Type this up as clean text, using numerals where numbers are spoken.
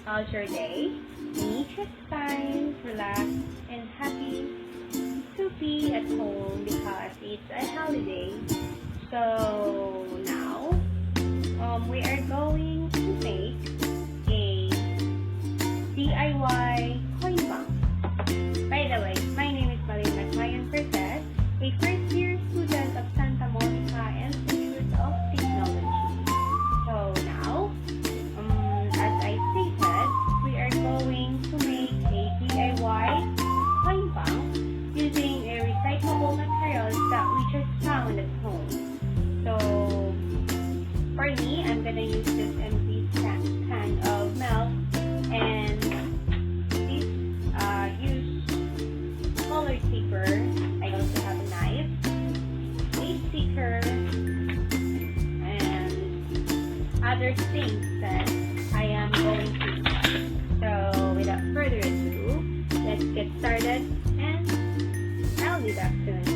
How's your day? Me, just fine, relaxed, and happy to be at home because it's a holiday. So now, we are going to make a DIY coin bank. By the way, my name is Malina Mayan Perez, a first-year student of Santa Monica Institute of Technology. So now, as I stated, we are going to make a DIY coin bank using a recyclable materials that we just found at home. So for me, I'm gonna use this empty can of milk and this use colored paper. I also have a knife, a sticker, and other things that I am going to use. So without further ado, let's get started and I'll be back soon.